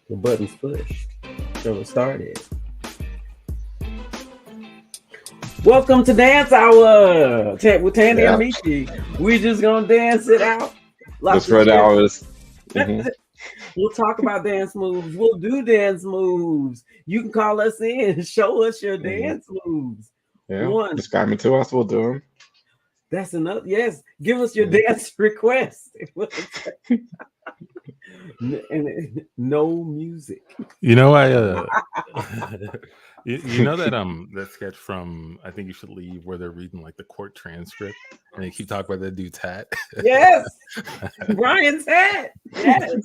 The button's pushed. So it started. Welcome to Dance Hour with Tandy and Michi. We're just gonna dance it out. Just for hours. We'll talk about dance moves. We'll do dance moves. You can call us in. Show us your dance moves. Yeah. Describe it to us. We'll do them. That's enough. Yes. Give us your dance request. And no music. You know, you know that sketch from I Think You Should Leave where they're reading like the court transcript and they keep talking about that dude's hat. Yes, Brian's hat. Yes.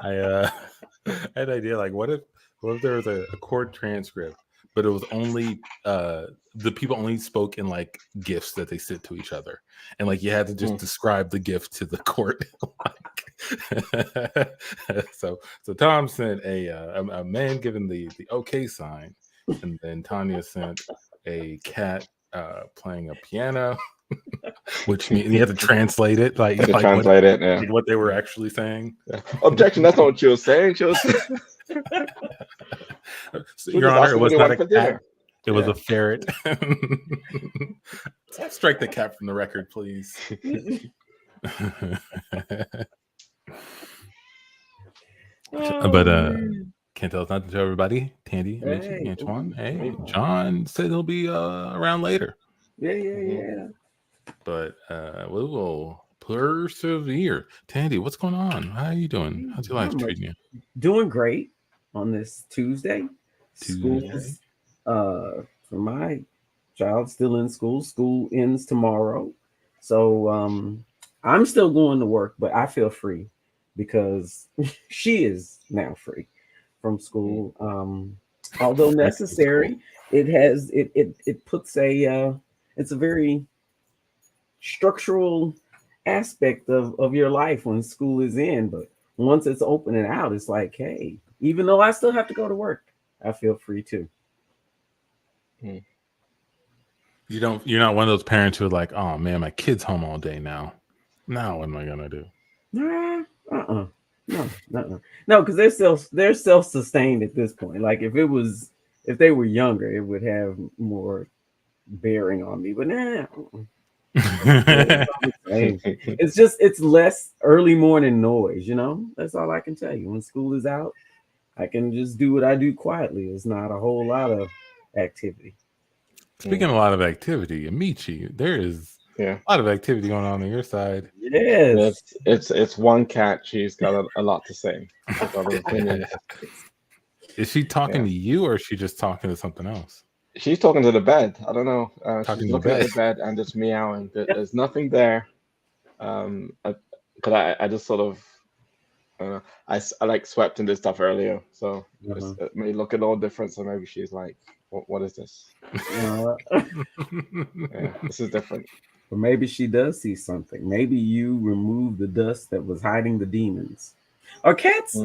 I had an idea like what if there was a court transcript, but it was only the people only spoke in like gifts that they sent to each other, and like you had to just describe the gift to the court. So Tom sent a man giving the okay sign, and then Tanya sent a cat playing a piano, which means you have to translate it like what they were actually saying. Yeah. Objection! That's not what she was saying. She was. Your Honor, it was not a cat. It was a ferret. Strike the cat from the record, please. But can't tell us not to tell everybody. Tandy, Michi, Antoine. Hey, John said he'll be around later. Yeah. But we will persevere. Tandy, what's going on? How are you doing? How's your life treating you? Doing great on this Tuesday. Schools, for my child, still in school. School ends tomorrow. So I'm still going to work, but I feel free because she is now free from school. Although necessary, it puts it's a very structural aspect of your life when school is in, but once it's open and out, it's like, hey, even though I still have to go to work, I feel free too. You're not one of those parents who are like, oh man, my kid's home all day now. Now what am I gonna do? No, because they're self-sustained at this point. Like if they were younger, it would have more bearing on me. But it's less early morning noise, that's all I can tell you. When school is out, I can just do what I do quietly. It's not a whole lot of activity. Speaking of a lot of activity, Amici, there is a lot of activity going on your side. Yes. It's one cat. She's got a lot to say. Is she talking to you or is she just talking to something else? She's talking to the bed. I don't know. She's looking at the bed and just meowing. There's nothing there. Because I just sort of, I like swept in this stuff earlier, so it may look a little different. So maybe she's like, "What is this? This is different." Or maybe she does see something. Maybe you removed the dust that was hiding the demons. Are cats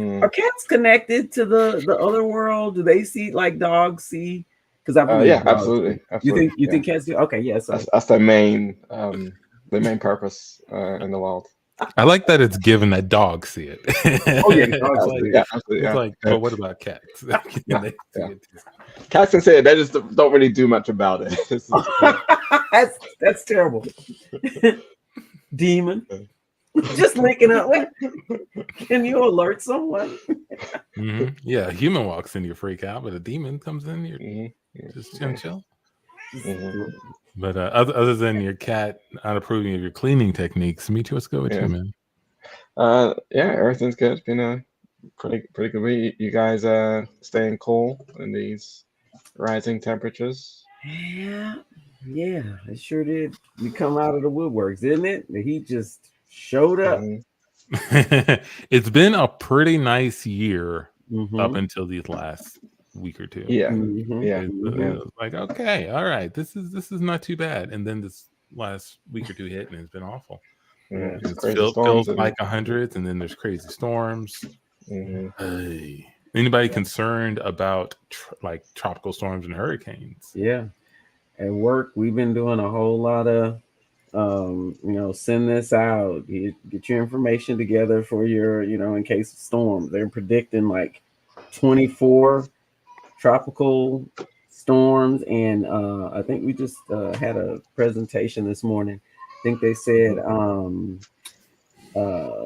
connected to the other world? Do they see like dogs see? Because I believe absolutely. You think cats do? Okay, yes. That's the main purpose in the world. I like that it's given that dogs see it. Absolutely. It's like, but what about cats? Cats can say it. They just don't really do much about it. That's terrible. Demon. Just linking up. Can you alert someone? Yeah, a human walks in, you freak out, but a demon comes in, you're just chill. But other than your cat not approving of your cleaning techniques, Michi, what's good with you, man? Everything's good. It's been a pretty good week. You guys staying cool in these rising temperatures? Yeah, it sure did. We come out of the woodworks, didn't it? The heat just showed up. It's been a pretty nice year up until these last week or two. Like, okay, all right, this is not too bad. And then this last week or two hit, and it's been awful. It feels like 100s, and then there's crazy storms. Hey. Anybody concerned about like tropical storms and hurricanes? Yeah, at work we've been doing a whole lot of send this out, get your information together for your, in case of storms. They're predicting like 24 tropical storms, and I think we just had a presentation this morning. I think they said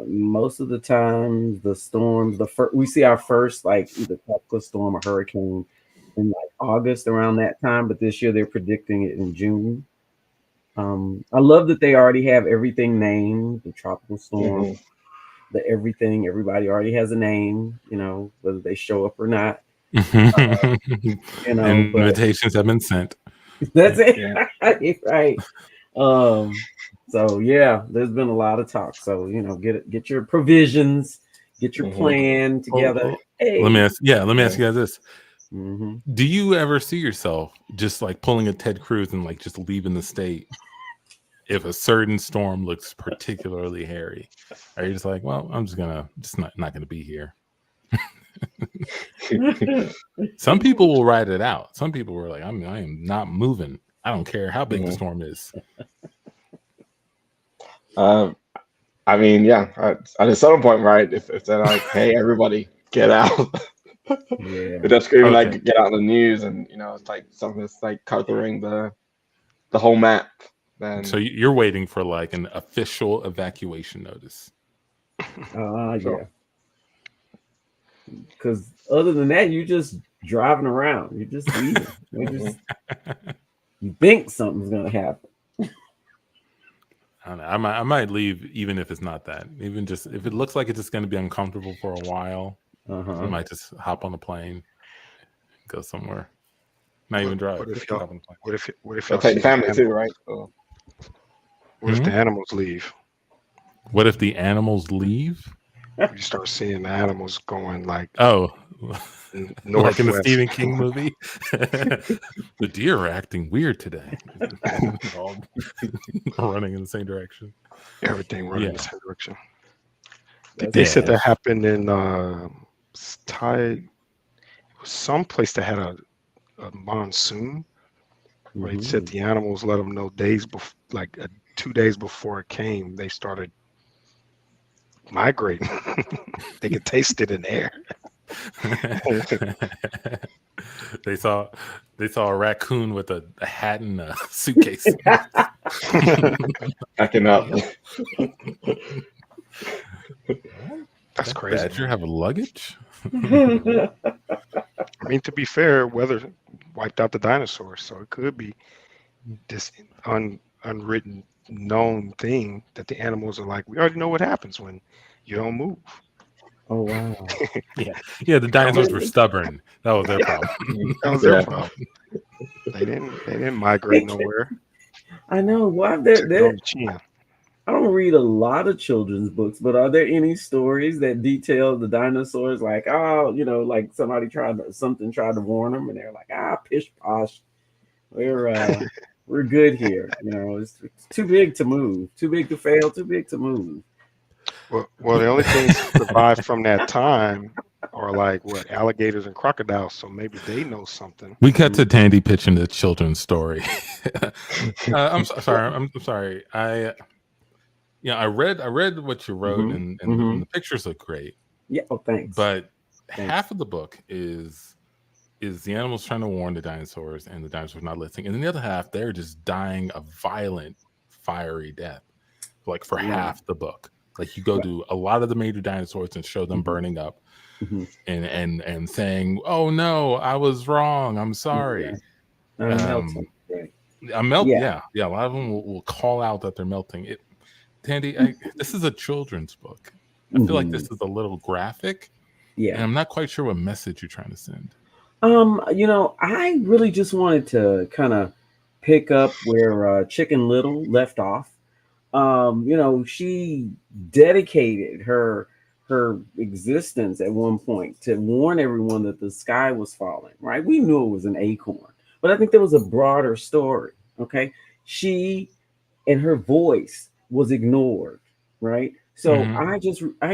most of the time the storms, we see our first like either tropical storm or hurricane in like August around that time, but this year they're predicting it in June. I love that they already have everything named, the tropical storm, the everything. Everybody already has a name, whether they show up or not. Invitations have been sent. That's it. Yeah. Right. So yeah, there's been a lot of talk. So get your provisions, get your plan together. Hey. Let me ask you guys this. Do you ever see yourself just like pulling a Ted Cruz and like just leaving the state if a certain storm looks particularly hairy? Are you just like, well, I'm just not gonna be here? Some people will ride it out. Some people were like, I am not moving. I don't care how big the storm is. I mean, yeah, at a certain point, right? If they're like, hey, everybody, get out. They're screaming like, get out of the news, and it's like something that's like covering the whole map. Then you're waiting for like an official evacuation notice. Yeah. Because other than that, you're just driving around. You're just leaving. You think something's gonna happen. I don't know. I might leave even if it's not that. Even just if it looks like it's just going to be uncomfortable for a while, I might just hop on a plane, go somewhere, not even drive. What if y'all take the family too, right? What if the animals leave? What if the animals leave? You start seeing the animals going like like in the Stephen King movie. The deer are acting weird today. All running in the same direction. Everything running in the same direction. They said that happened in some place that had a monsoon. Where they said the animals let them know days before, like 2 days before it came, they started migrating. They could taste it in the air. They saw a raccoon with a hat and a suitcase. Backing up. That's crazy. Badger have a luggage? I mean, to be fair, weather wiped out the dinosaurs, so it could be this unwritten known thing that the animals are like, we already know what happens when you don't move. Oh wow. Yeah, the dinosaurs were stubborn. That was their problem. That was their problem. They didn't migrate nowhere. I know. Why I don't read a lot of children's books, but are there any stories that detail the dinosaurs? Like, like somebody tried to warn them, and they're like, pish posh, we're good here. It's too big to move, too big to fail, too big to move. Well, the only things survived from that time are like alligators and crocodiles. So maybe they know something. We cut to Tandy pitching the children's story. I'm sorry. I read what you wrote, and the pictures look great. Yeah. Oh, thanks. But half of the book is the animals trying to warn the dinosaurs, and the dinosaurs not listening, and then the other half they're just dying a violent, fiery death. Like for half the book. Like you go to a lot of the major dinosaurs and show them burning up, and saying, "Oh no, I was wrong. I'm sorry." Yeah. A lot of them will call out that they're melting. Tandy, this is a children's book. I feel like this is a little graphic. Yeah, and I'm not quite sure what message you're trying to send. I really just wanted to kind of pick up where Chicken Little left off. She dedicated her existence at one point to warn everyone that the sky was falling, right? We knew it was an acorn, but I think there was a broader story. Okay. She and her voice was ignored, right? So I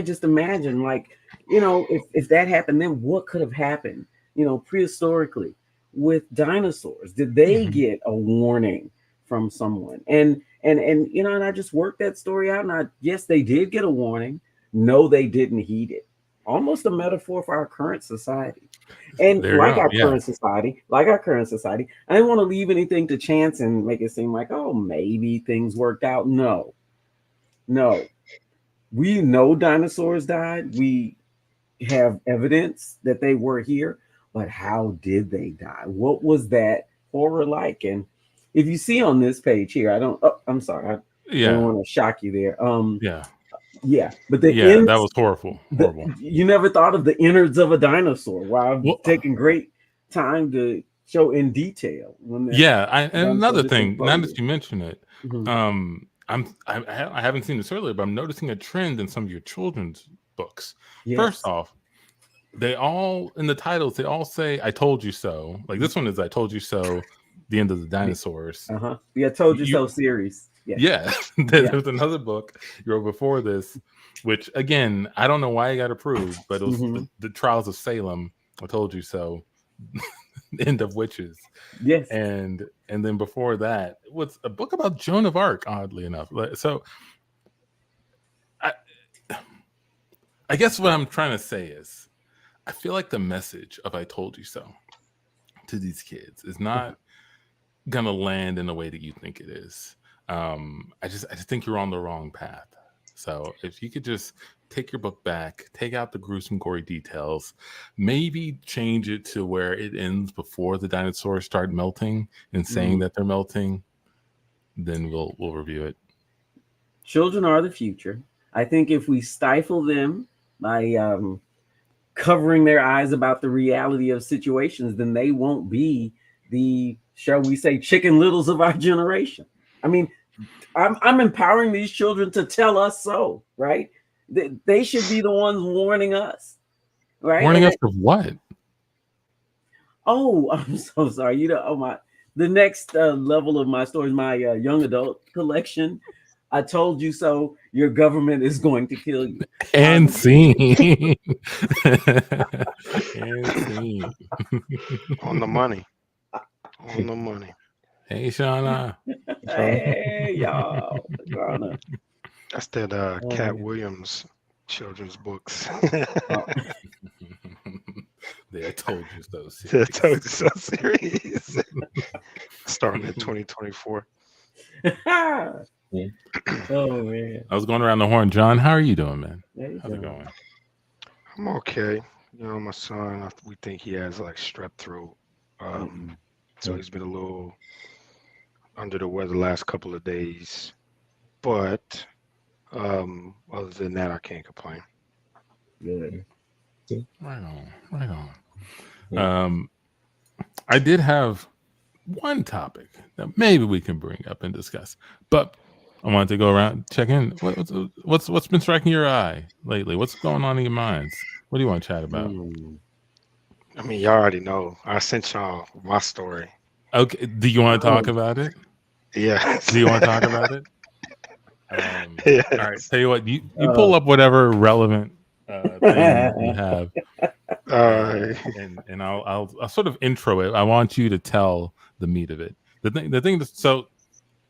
just imagine, like, if that happened, then what could have happened, prehistorically with dinosaurs? Did they get a warning from someone? And I just worked that story out, and yes, they did get a warning. No, they didn't heed it. almost a metaphor for our current society. And current society, I didn't want to leave anything to chance and make it seem like, oh, maybe things worked out. No. We know dinosaurs died. We have evidence that they were here, but how did they die? What was that horror like? And if you see on this page here, I'm sorry, I don't want to shock you there. But that was horrible. You never thought of the innards of a dinosaur. Wow, I've taken great time to show in detail. And another thing, now that you mention it, I haven't seen this earlier, but I'm noticing a trend in some of your children's books. Yes. First off, they all in the titles they all say "I told you so." Like this one is "I told you so." The end of the dinosaurs. Yeah, "Told you so" series. Yeah. There's another book you wrote before this, which again I don't know why it got approved, but it was the Trials of Salem. I told you so. End of Witches. Yes. And then before that was a book about Joan of Arc, oddly enough. So I guess what I'm trying to say is I feel like the message of "I told you so" to these kids is not gonna land in the way that you think it is. I just think you're on the wrong path. So if you could just take your book back, take out the gruesome, gory details, maybe change it to where it ends before the dinosaurs start melting and saying that they're melting, then we'll review it. Children are the future. I think if we stifle them by covering their eyes about the reality of situations, then they won't be the, shall we say, Chicken Littles of our generation. I mean, I'm empowering these children to tell us so, right? They should be the ones warning us, right? Warning us of what? Oh, I'm so sorry. The next level of my story is my young adult collection. "I told you so. Your government is going to kill you." And scene. And scene. On the money. On the money. Hey, Shauna. Hey, y'all. That's that Cat Williams children's books. They told you so series. They told you so series. Starting in 2024. Oh man. I was going around the horn. John, how are you doing, man? How's it going? I'm okay. My son, we think he has like strep throat. So he's been a little under the weather the last couple of days. But other than that, I can't complain. Good. Right on. I did have one topic that maybe we can bring up and discuss, but I wanted to go around, check in. What's been striking your eye lately? What's going on in your minds? What do you want to chat about? I mean, y'all already know. I sent y'all my story. Okay. Do you want to talk about it? Yeah. Do you want to talk about it? Yes. All right. Tell you what, you pull up whatever relevant thing you have. And I'll sort of intro it. I want you to tell the meat of it. The thing. So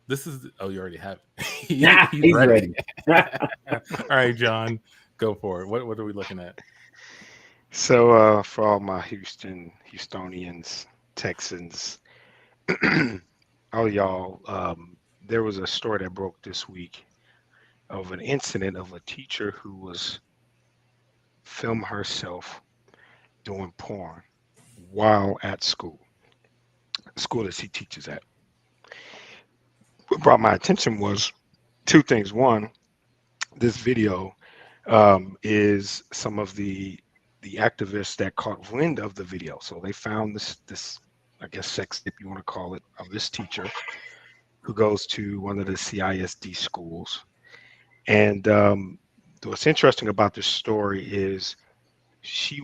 this is. Oh, you already have it. He's ready. All right, John, go for it. What are we looking at? So for all my Houstonians, Texans, all y'all, there was a story that broke this week of an incident of a teacher who was filming herself doing porn while at school that she teaches at. What brought my attention was two things. One, this video is some of the activists that caught wind of the video. So they found this I guess sex tape, you want to call it, of this teacher who goes to one of the CISD schools. And what's interesting about this story is she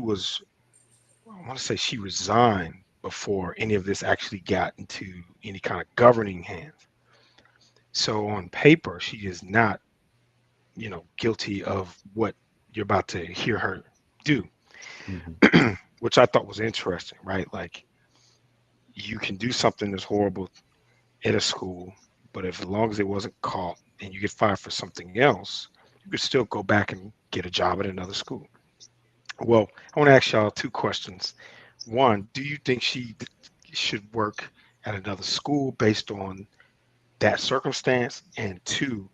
resigned before any of this actually got into any kind of governing hands. So on paper, she is not, guilty of what you're about to hear her do, which I thought was interesting, right? Like, you can do something that's horrible at a school, but as long as it wasn't caught and you get fired for something else, you could still go back and get a job at another school. Well, I want to ask y'all 2 questions. One, do you think she should work at another school based on that circumstance? And 2,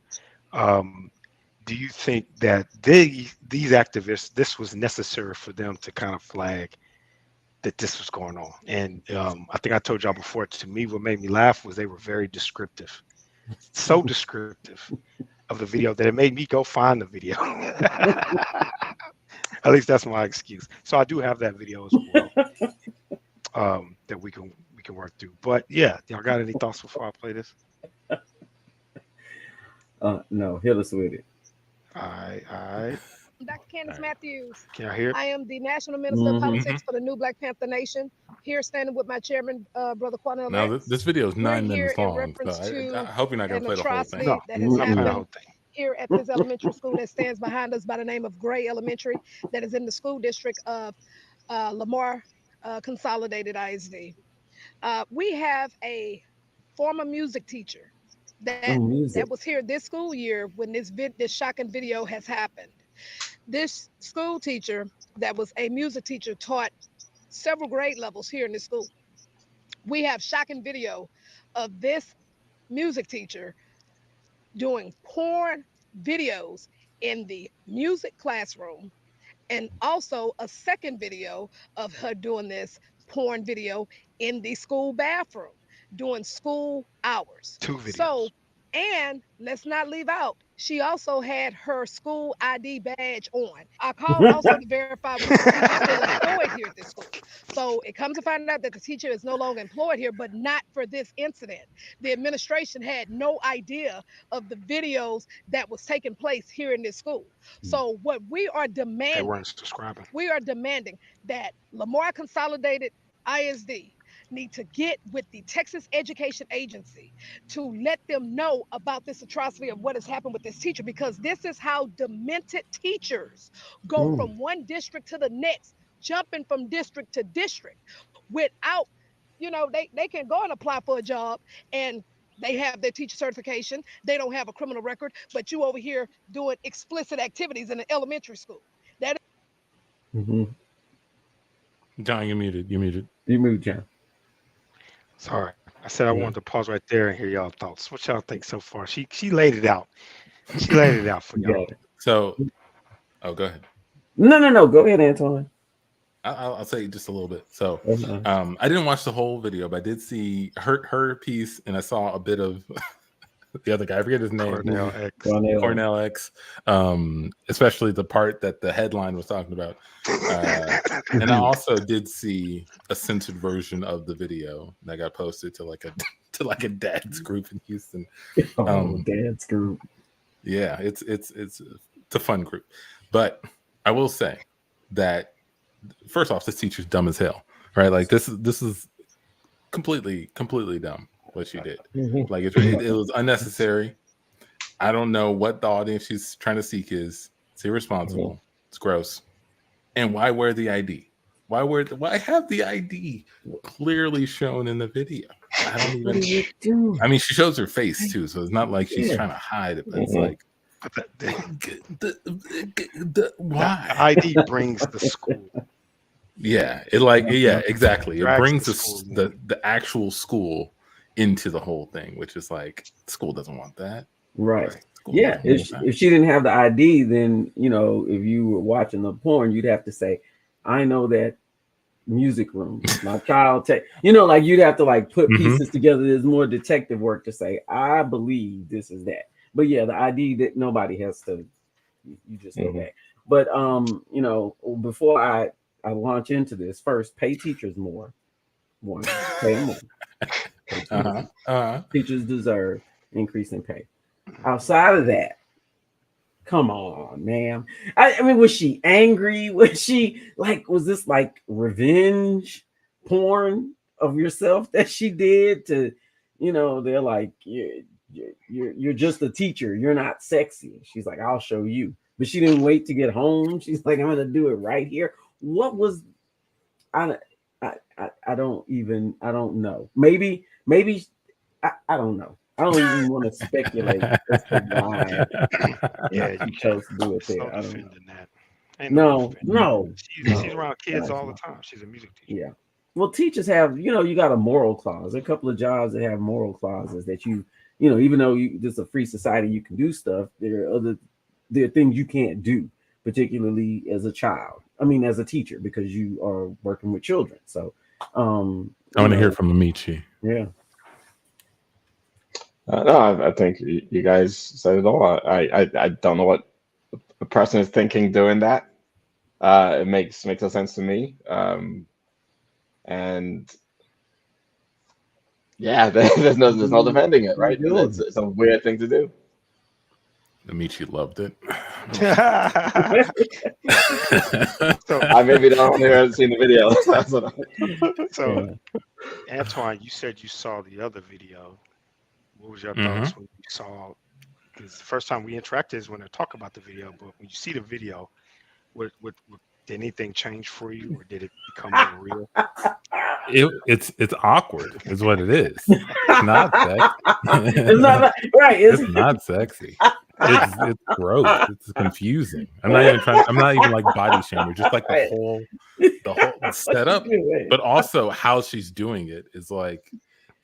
do you think that these activists, this was necessary for them to kind of flag that this was going on? And I think I told y'all before, to me, what made me laugh was they were very descriptive, so descriptive of the video that it made me go find the video. At least that's my excuse. So I do have that video as well, that we can work through. But yeah, y'all got any thoughts before I play this? No, hit us with it. All right. Dr. Candace Matthews. Can I hear it? I am the National Minister of Politics for the New Black Panther Nation. Here standing with my chairman, Brother Cornell. Now, this video is 9 minutes long. So I hope you're not going to play the whole thing. No, that has happened here at this elementary school that stands behind us by the name of Gray Elementary, that is in the school district of Lamar Consolidated ISD. We have a former music teacher that was here this school year when this shocking video has happened. This school teacher that was a music teacher taught several grade levels here in this school. We have shocking video of this music teacher doing porn videos in the music classroom, and also a second video of her doing this porn video in the school bathroom during school hours. 2 videos. So, and let's not leave out, she also had her school ID badge on. I called also to verify was the teacher still employed here at this school. So it comes to find out that the teacher is no longer employed here, but not for this incident. The administration had no idea of the videos that was taking place here in this school. So what we are demanding, they weren't subscribing. We are demanding that Lamar Consolidated ISD need to get with the Texas Education Agency to let them know about this atrocity of what has happened with this teacher, because this is how demented teachers go from one district to the next, jumping from district to district without, they can go and apply for a job and they have their teacher certification. They don't have a criminal record, but you over here doing explicit activities in an elementary school. That is. John, you're muted. You muted, John. Sorry. I said I wanted to pause right there and hear y'all thoughts. What y'all think so far? She laid it out. She laid it out for y'all. So, go ahead. No. Go ahead, Antoine. I'll say just a little bit. So, I didn't watch the whole video, but I did see her piece, and I saw a bit of the other guy. I forget his name. Cornell X. Especially the part that the headline was talking about. And I also did see a censored version of the video that got posted to like a dad's group in Houston. Dad's group. Yeah, it's a fun group. But I will say that first off, this teacher's dumb as hell, right? Like this is completely dumb what she did. Like it was unnecessary. I don't know what the audience she's trying to seek is. It's irresponsible. It's gross. And why wear the ID? Why have the ID clearly shown in the video? I mean, she shows her face too, so it's not like she's trying to hide it. But it's like, why? The ID brings the school. Yeah, exactly. It brings the actual school into the whole thing, which is like, school doesn't want that, right? Yeah, if she didn't have the ID, then if you were watching the porn, you'd have to say, I know that music room, my child like you'd have to like put pieces together. There's more detective work to say, I believe this is that. But yeah, the ID that nobody has to, you just go back. But before I launch into this, first pay teachers more. Pay them more. Teachers deserve increase in pay. Outside of that, come on, ma'am. I mean, was she angry? Was she was this like revenge porn of yourself that she did to, they're like, you're just a teacher. You're not sexy. She's like, I'll show you. But she didn't wait to get home. She's like, I'm going to do it right here. What was, I don't know. Maybe, I don't know. I don't even want to speculate as to why. Yeah, you chose to do it there. So defending that. No. She's around kids all the time. She's a music teacher. Yeah. Well, teachers have, you got a moral clause. A couple of jobs that have moral clauses that even though this is a free society, you can do stuff. There are things you can't do, particularly as a child. I mean, as a teacher, because you are working with children. So, I want to hear from Amici. Yeah. No, I think you guys said it all. I don't know what a person is thinking doing that. It makes no sense to me. And yeah, there's no defending it, right? It's a weird thing to do. Amici loved it. So I maybe don't have seen the video. So, Antoine, you said you saw the other video. What was your thoughts when you saw? Because the first time we interacted is when I talk about the video, but when you see the video, what did anything change for you, or did it become more real? It's awkward, is what it is. It's not sexy. It's not right. It's not sexy. It's gross. It's confusing. I'm not even like body shaming. Just like the whole setup, but also how she's doing it is like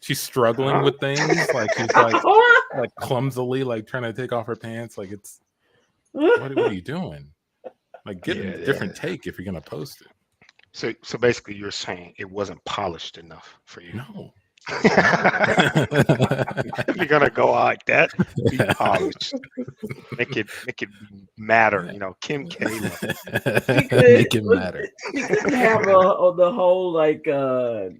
she's struggling with things. Like she's like clumsily like trying to take off her pants. Like it's what are you doing? Like get a different take if you're gonna post it. So basically, you're saying it wasn't polished enough for you. No. If you're gonna go like that, be polished. Make it matter. Kim K. Make it matter. You couldn't have the whole like a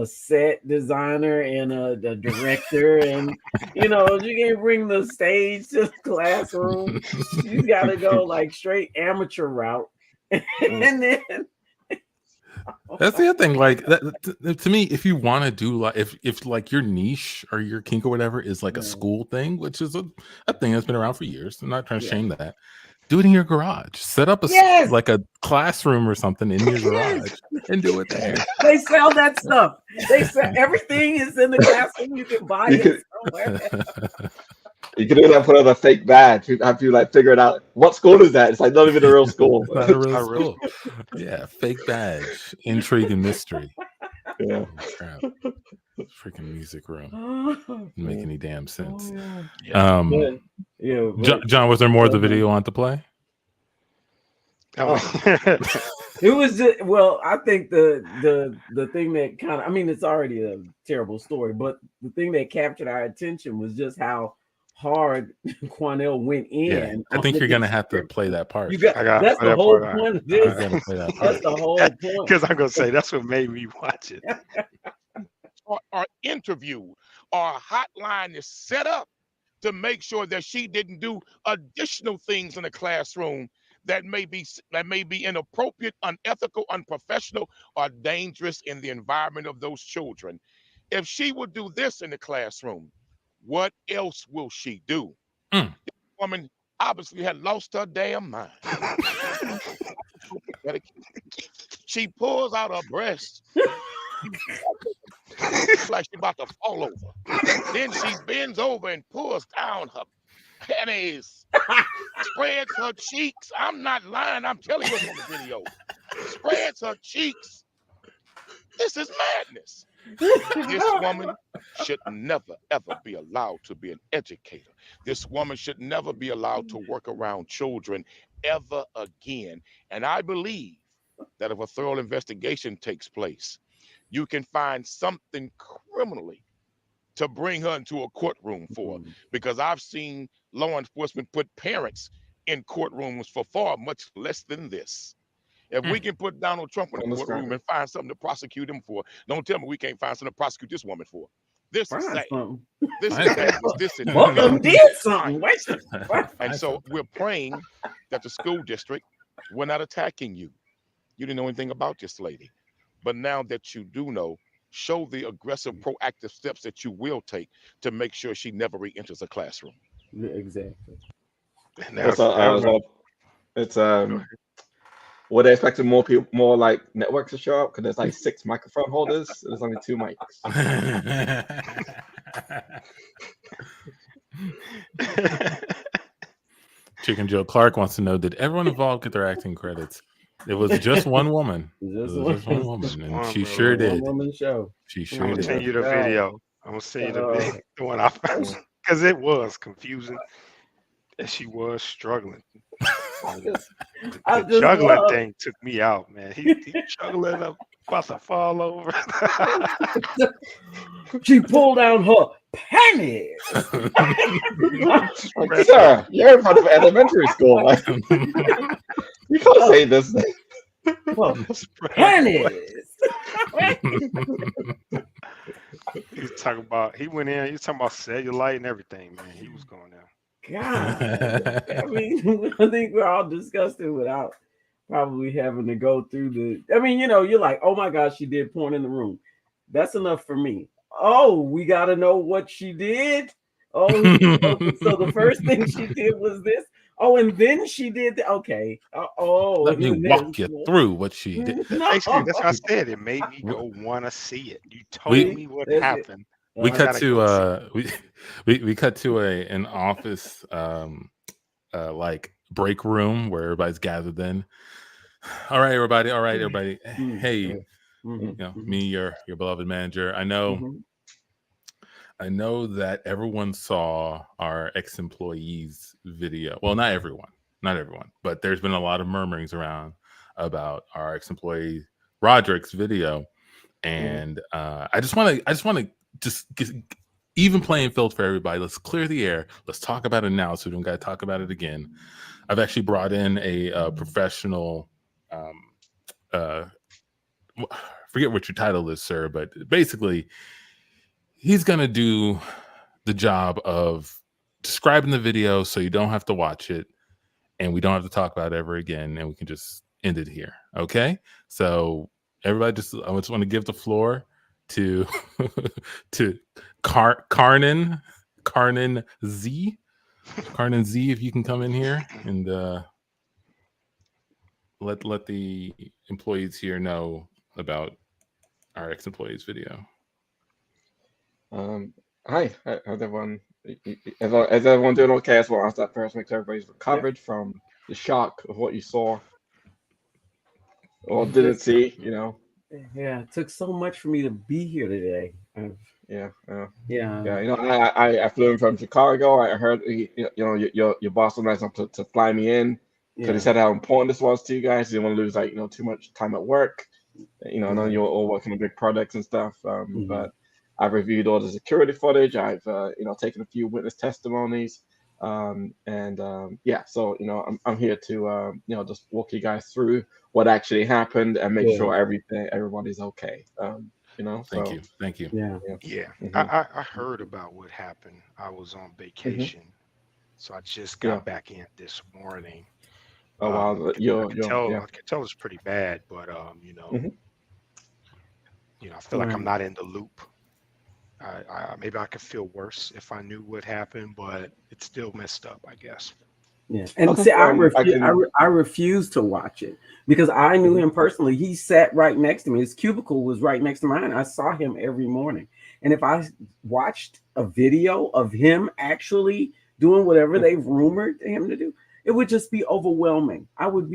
set designer and the director, and you can't bring the stage to the classroom. You got to go like straight amateur route. And then that's the other thing. Like that, to me, if you want to do like if like your niche or your kink or whatever is like a school thing, which is a thing that's been around for years. I'm not trying to shame that. Do it in your garage. Set up like a classroom or something in your garage and do it there. They sell that stuff. They sell everything is in the classroom. You can buy it somewhere. You can even put on a fake badge. You have to like figure it out. What school is that? It's like not even a real school. It's not a real school. Yeah, fake badge, intrigue and mystery. Yeah, crap. Freaking music room. Doesn't make any damn sense. John, was there more of the video on to play? It was just, I think the thing that kind of, I mean, it's already a terrible story, but the thing that captured our attention was just how hard Quanell went in. Yeah, I think you're gonna have to play that part. That's the whole point of this. That's the whole point. Because I'm gonna say that's what made me watch it. Or interview or a hotline is set up to make sure that she didn't do additional things in the classroom that may be inappropriate, unethical, unprofessional, or dangerous in the environment of those children. If she would do this in the classroom, what else will she do? This woman obviously had lost her damn mind. She pulls out her breast. Like she's about to fall over. Then she bends over and pulls down her panties, spreads her cheeks. I'm not lying. I'm telling you what's on the video. Spreads her cheeks. This is madness. This woman should never, ever be allowed to be an educator. This woman should never be allowed to work around children ever again. And I believe that if a thorough investigation takes place, you can find something criminally to bring her into a courtroom for, because I've seen law enforcement put parents in courtrooms for far much less than this. If we can put Donald Trump in the courtroom and find something to prosecute him for, don't tell me we can't find something to prosecute this woman for. This is sad. This is sad. This is did something. And so we're praying that the school district, we're not attacking you. You didn't know anything about this lady. But now that you do know, show the aggressive, proactive steps that you will take to make sure she never re-enters a classroom. Exactly. It's were they expecting more people, more like networks to show up? Because there's like 6 microphone holders. There's only 2 mics. Chicken Joe Clark wants to know: did everyone involved get their acting credits? It was just one woman. Just one woman, and she sure did. One woman show. She sure I'm did. gonna send you the video. I'm gonna send you the video, the one I found, because it was confusing, and she was struggling. The juggling thing took me out, man. He juggling up, about to fall over. She pulled down her panties. Sir, you're in front of elementary school. Like, you can't say this. Panties. He was talking about. He went in. He was talking about cellulite and everything, man. He was going there. God, I mean, I think we're all disgusted without probably having to go through the. I mean, you're like, oh my gosh, she did porn in the room. That's enough for me. Oh, we got to know what she did. Oh, so the first thing she did was this. Oh, and then she did. Okay. Let me walk you through what she did. No. Basically, that's what I said. It made me go want to see it. You told me what happened. We cut to we cut to an office like break room where everybody's gathered in. All right, everybody. Hey, me, your beloved manager. I know that everyone saw our ex-employees video. Well, not everyone, but there's been a lot of murmurings around about our ex-employee Roderick's video, and I just want to just get even playing field for everybody. Let's clear the air. Let's talk about it now, so we don't got to talk about it again. I've actually brought in a professional. Forget what your title is, sir, but basically, he's gonna do the job of describing the video, so you don't have to watch it, and we don't have to talk about it ever again, and we can just end it here. Okay? So everybody, I just want to give the floor to Karnan Z, if you can come in here and let the employees here know about our ex-employees video. Hi, how's everyone? Is everyone doing okay? As well as that first, make sure everybody's recovered from the shock of what you saw or didn't see. Yeah, it took so much for me to be here today. Yeah. Yeah. I flew in from Chicago. I heard your boss was nice enough to fly me in because he said how important this was to you guys. You didn't want to lose too much time at work. I know you're all working on big projects and stuff. But I've reviewed all the security footage. I've taken a few witness testimonies. So I'm here to just walk you guys through what actually happened and make sure everybody's okay. Thank you. Yeah. I heard about what happened. I was on vacation, so I just got back in this morning. Oh wow! I can tell it's pretty bad, but I feel like I'm not in the loop. Maybe I could feel worse if I knew what happened, but it's still messed up, I guess. Yeah, and see, I refuse to watch it because I knew him personally. He sat right next to me. His cubicle was right next to mine. I saw him every morning, and if I watched a video of him actually doing whatever they've rumored him to do, it would just be overwhelming. I would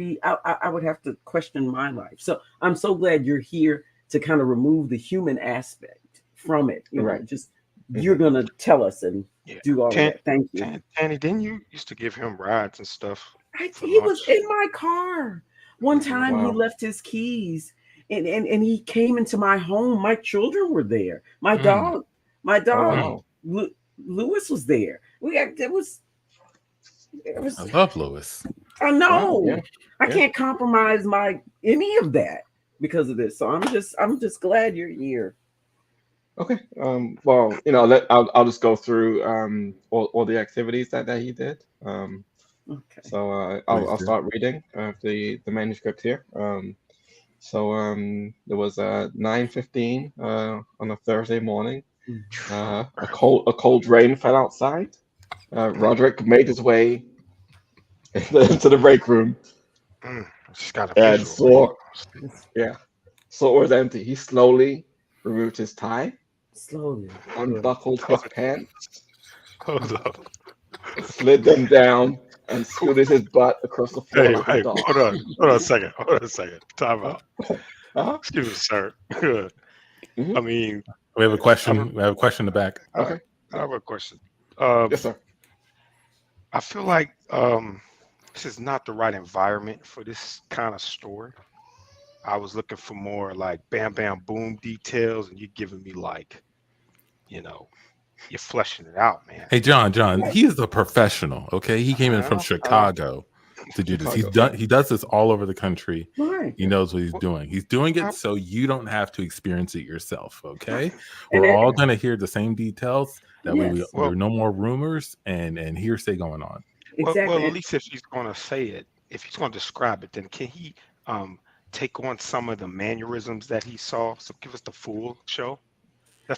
have to question my life. So I'm so glad you're here to kind of remove the human aspect from it. You're gonna tell us and do all that. Thank you. Tanny, didn't you used to give him rides and stuff? He was in my car. One time he left his keys and he came into my home. My children were there. My dog, Lewis was there. It was I love Lewis. I know. I can't compromise any of that because of this. So I'm just glad you're here. Okay. Well, I'll just go through all the activities that he did. Okay. So I'll start reading the manuscript here. There was 9:15 on a Thursday morning. A cold rain fell outside. Roderick made his way into the break room and saw it was empty. He slowly removed his tie, unbuckled his pants, slid them down, and scooted his butt across the floor like a dog. Hold on a second. Time out. Excuse me, sir. I mean, we have a question. We have a question in the back. Okay, I have a question. yes, sir. I feel like this is not the right environment for this kind of story. I was looking for more like bam, bam, boom details, and you're giving me like, you're fleshing it out, man. Hey, John, he is a professional. Okay, he came in from Chicago to do this. He does this all over the country. Right. He knows what he's doing. He's doing it so you don't have to experience it yourself. Okay, we're all gonna hear the same details. That way, there are no more rumors and hearsay going on. Exactly. Well, at least if he's gonna say it, if he's gonna describe it, then can he take on some of the mannerisms that he saw? So give us the full show.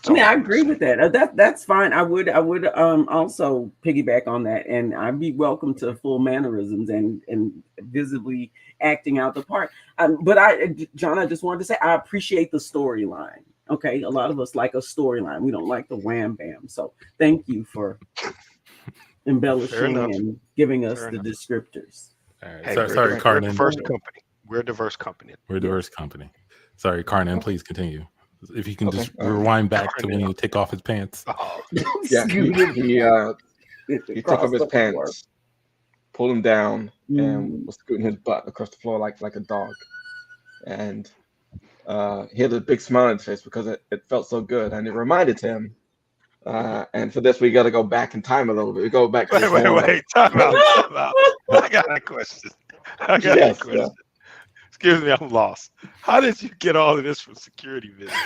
I agree with that. That's fine. I would also piggyback on that, and I'd be welcome to full mannerisms and visibly acting out the part. But John, I just wanted to say I appreciate the storyline. Okay, a lot of us like a storyline. We don't like the wham bam. So thank you for embellishing and giving us the descriptors. All right. Sorry, Carnan. We're a diverse company. We're a diverse company. Sorry, Carnan. Please continue. If you can just rewind back to when you take off his pants. Yeah, he took off his pants, pulled him down, and was scooting his butt across the floor like a dog. And he had a big smile on his face because it felt so good, and it reminded him. And for this, we got to go back in time a little bit. We go back. Wait! Time out! I got a question. Yeah. Excuse me, I'm lost. How did you get all of this from security visits?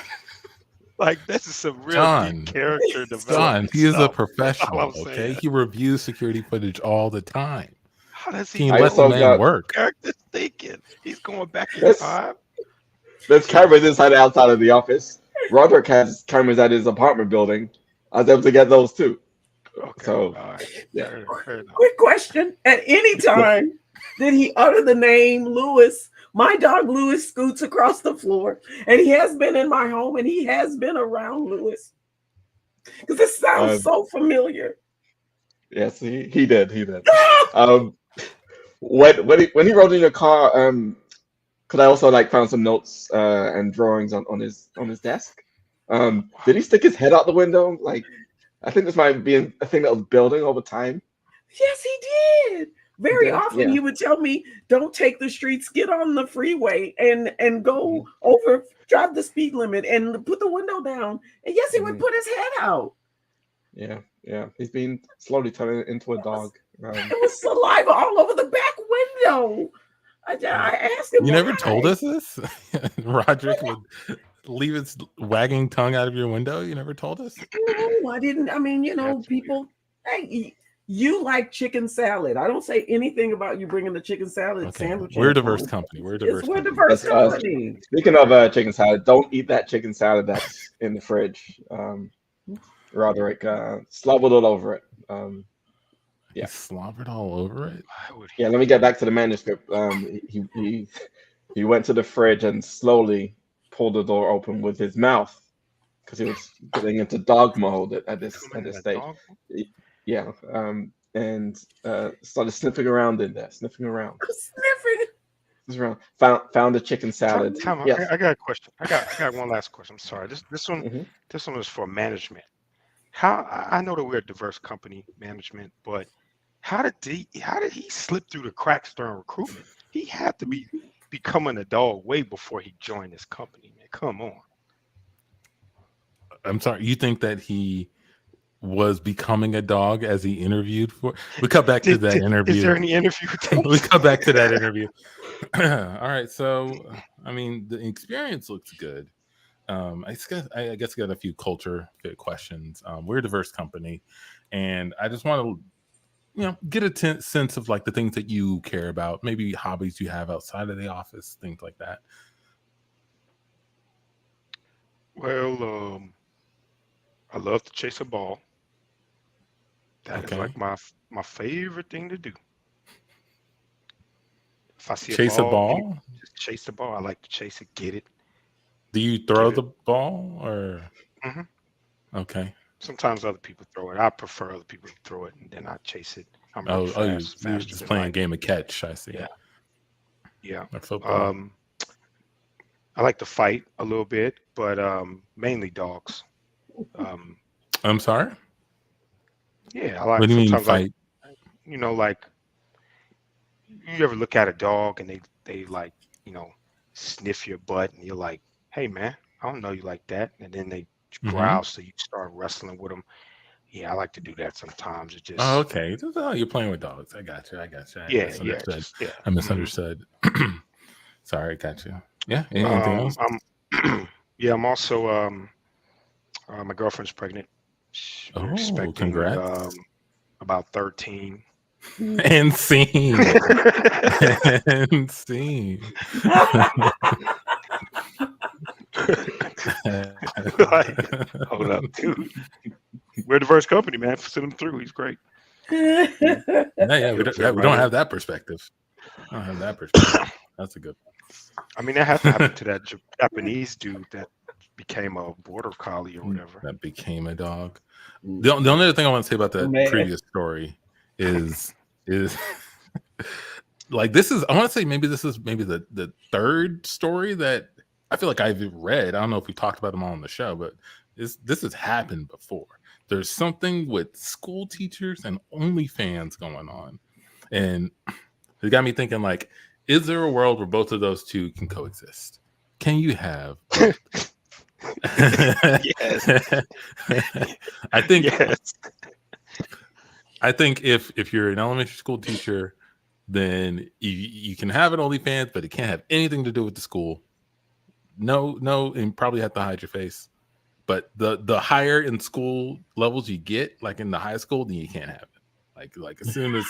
Like, this is some real deep character development. John, he is a professional, okay? He reviews security footage all the time. How does he let the man work? Character's thinking. He's going back in time. There's cameras inside and outside of the office. Roderick has cameras at his apartment building. I was able to get those too. Okay. So, yeah. Quick question. At any time, did he utter the name Lewis? My dog Lewis scoots across the floor, and he has been in my home, and he has been around Lewis. Because this sounds so familiar. Yes, he did. When he rode in your car, because I also found some notes and drawings on his desk. Did he stick his head out the window? I think this might be a thing that was building over time. Yes, he did. Very often he would tell me, don't take the streets, get on the freeway and go over, drive the speed limit and put the window down. And yes, he would put his head out. Yeah. He's been slowly turning into a dog. It was saliva all over the back window. I asked him. You never told us this? Roderick would leave his wagging tongue out of your window? You never told us? No, I didn't. I mean, people, hey, you like chicken salad. I don't say anything about you bringing the chicken salad sandwich. We're a diverse company. We're a diverse company. Speaking of chicken salad, don't eat that chicken salad that's in the fridge. Roderick slobbered all over it. He slobbered all over it? Yeah, let me get back to the manuscript. He went to the fridge and slowly pulled the door open with his mouth because he was getting into dog mode at this stage. Yeah, and started sniffing around in there, sniffing around. Found a chicken salad. Tom, I got a question. I got one last question. I'm sorry. This one is for management. I know that we're a diverse company, management, but how did he slip through the cracks during recruitment? He had to be becoming a dog way before he joined this company, man. Come on. I'm sorry. You think that he was becoming a dog as he interviewed for? We cut back to that interview. Is there any interview? We cut back to that interview. All right. So, I mean, the experience looks good. I guess got a few culture fit questions. We're a diverse company, and I just want to, get a sense of the things that you care about, maybe hobbies you have outside of the office, things like that. Well, I love to chase a ball. That is my favorite thing to do. If I see a ball, just chase the ball. I like to chase it, get it. Do you throw the ball or? Mm-hmm. Okay. Sometimes other people throw it. I prefer other people to throw it, and then I chase it. I'm really faster you're just playing a game of catch. I see. Yeah. Or football. I like to fight a little bit, but mainly dogs. I'm sorry? Yeah, I like what do you mean sometimes fight? Like you ever look at a dog and they like, sniff your butt and you're like, hey man, I don't know you like that. And then they growl, so you start wrestling with them. Yeah, I like to do that sometimes. It just okay. You're playing with dogs. I got you. I misunderstood. Sorry, I got you. Yeah. Anything else? I'm also my girlfriend's pregnant. We're expecting congrats. About 13. And scene. And scene. Hold up, dude. We're a diverse company, man. Send him through. He's great. We don't have that perspective. That's a good one. I mean, that has to happen to that Japanese dude that became a border collie or whatever. That became a dog. The only other thing I want to say about that previous story is like this is, I want to say maybe the third story that I feel like I've read. I don't know if we talked about them all on the show, but this has happened before. There's something with school teachers and OnlyFans going on, and it got me thinking, like, is there a world where both of those two can coexist? Can you have both? Yes. I think yes. I think if you're an elementary school teacher, then you can have an OnlyFans, but it can't have anything to do with the school. No, and probably have to hide your face. But the higher in school levels you get, like in the high school, then you can't have it. Like as soon as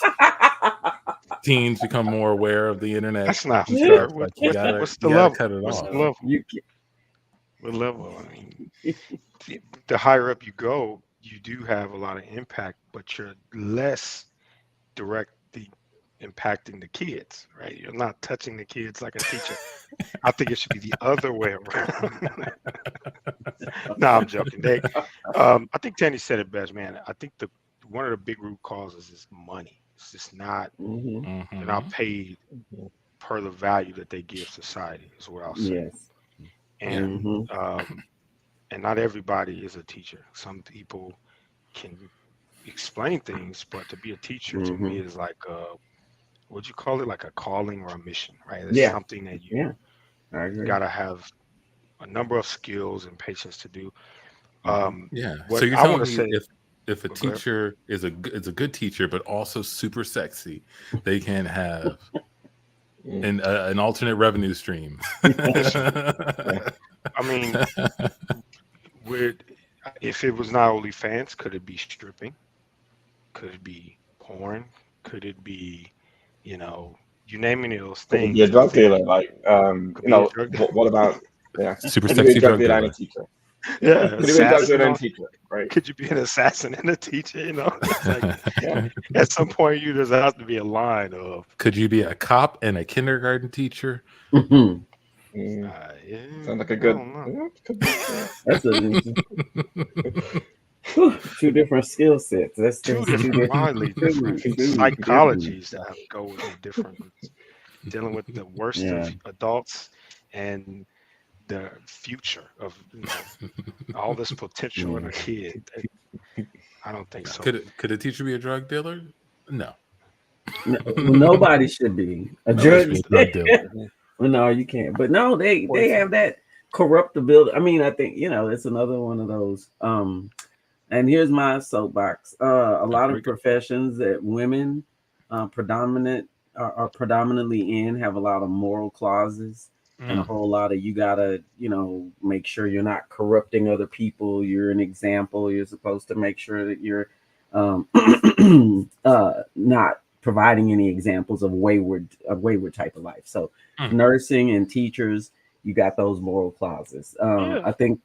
teens become more aware of the internet, that's not fair. What's the level? Cut it what's off. the level? What level? I mean, the higher up you go, you do have a lot of impact, but you're less directly impacting the kids, right? You're not touching the kids like a teacher. I think it should be the other way around. No, I'm joking. I think Tanny said it best, man. I think one of the big root causes is money. It's just not, they're not paid per the value that they give society, is what I'll say. Yes. And and not everybody is a teacher. Some people can explain things, but to be a teacher to me is like what'd you call it? Like a calling or a mission, right? It's something that you gotta have a number of skills and patience to do. So you're telling me if a teacher is a good teacher, but also super sexy, they can have an alternate revenue stream. I mean, if it was not OnlyFans, could it be stripping? Could it be porn? Could it be, you name any of those things? Could it be a drug dealer? Like, what about super sexy drug dealer and a teacher? Yeah, could it be a drug dealer and a teacher? Right? Could you be an assassin and a teacher? At some point, there has to be a line of. Could you be a cop and a kindergarten teacher? Sounds like a good. That's two different skill sets. That's two widely different psychologies that go with different. Dealing with the worst of adults and the future of all this potential in a kid. I don't think so. Could a teacher be a drug dealer? No. Nobody should be a drug dealer. Well, no, you can't. But no, they have that corruptibility. I mean, I think it's another one of those. And here's my soapbox. A lot of professions that women are predominantly in have a lot of moral clauses. And a whole lot of you gotta, make sure you're not corrupting other people. You're an example. You're supposed to make sure that you're not providing any examples of wayward type of life. So nursing and teachers, you got those moral clauses. I think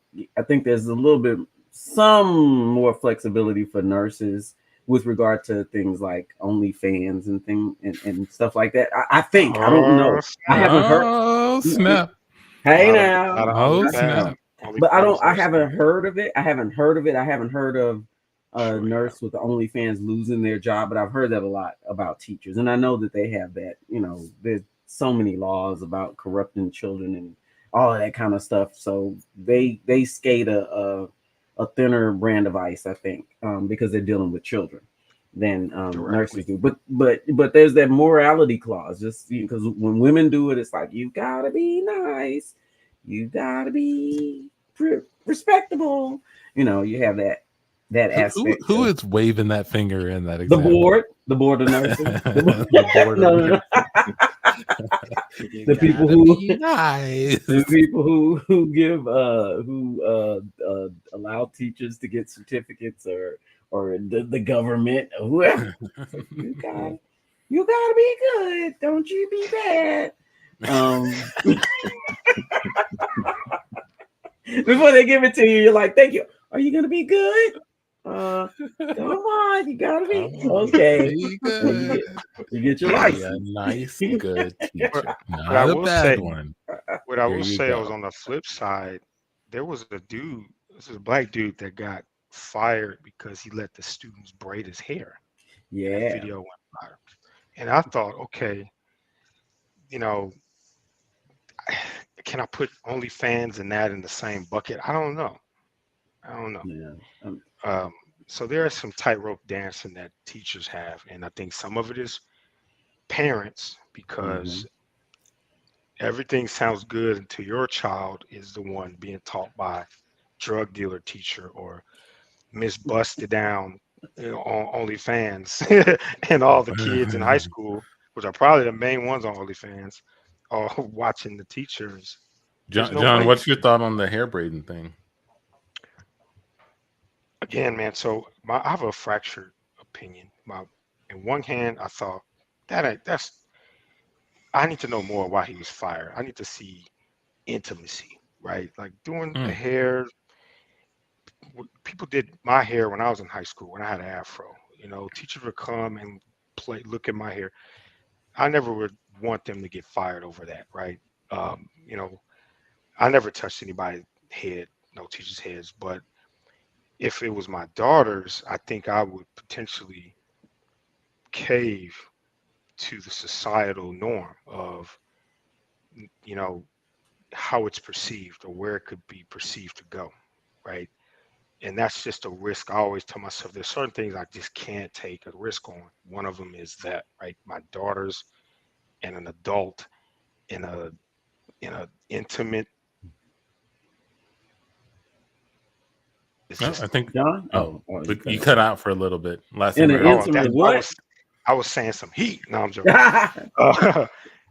there's a little bit some more flexibility for nurses with regard to things like OnlyFans and stuff like that. I think I don't know. I haven't heard. Oh snap! Hey now. Oh snap! But I haven't heard of it. I haven't heard of nurse with the OnlyFans losing their job, but I've heard that a lot about teachers, and I know that they have that. There's so many laws about corrupting children and all of that kind of stuff. So they skate a thinner brand of ice, I think, because they're dealing with children than nurses do. But there's that morality clause, just because when women do it, it's like you gotta be nice, you gotta be respectable. You have that aspect. Who is waving that finger in that example? The board of nurses. The board of nurses. The people who nice. The people who give allow teachers to get certificates or the government or whoever. So you gotta be good. Don't you be bad. Before they give it to you, you're like, thank you. Are you gonna be good? Come on, you gotta be okay. Be good. You get your license. A nice, good teacher. Not a bad one. What I will say was on the flip side, there was a dude, this is a black dude that got fired because he let the students braid his hair. Yeah. That video went viral. And I thought, okay, can I put OnlyFans and that in the same bucket? I don't know. Yeah. So there is some tightrope dancing that teachers have, and I think some of it is parents, because everything sounds good until your child is the one being taught by drug dealer teacher or Miss Busted Down on OnlyFans, and all the kids in high school, which are probably the main ones on OnlyFans, are watching the teachers. John, what's your thought on the hair braiding thing? Again, man, so I have a fractured opinion. In one hand, I thought I need to know more why he was fired. I need to see intimacy, right? Like doing the hair. People did my hair when I was in high school, when I had an afro. Teachers would come and look at my hair. I never would want them to get fired over that, right? I never touched anybody's head, no teachers' heads, but if it was my daughters, I think I would potentially cave to the societal norm of, how it's perceived or where it could be perceived to go, right? And that's just a risk. I always tell myself there's certain things I just can't take a risk on. One of them is that, right? My daughters and an adult in a intimate. I think John. You cut out for a little bit. I was saying some heat. No, I'm joking. I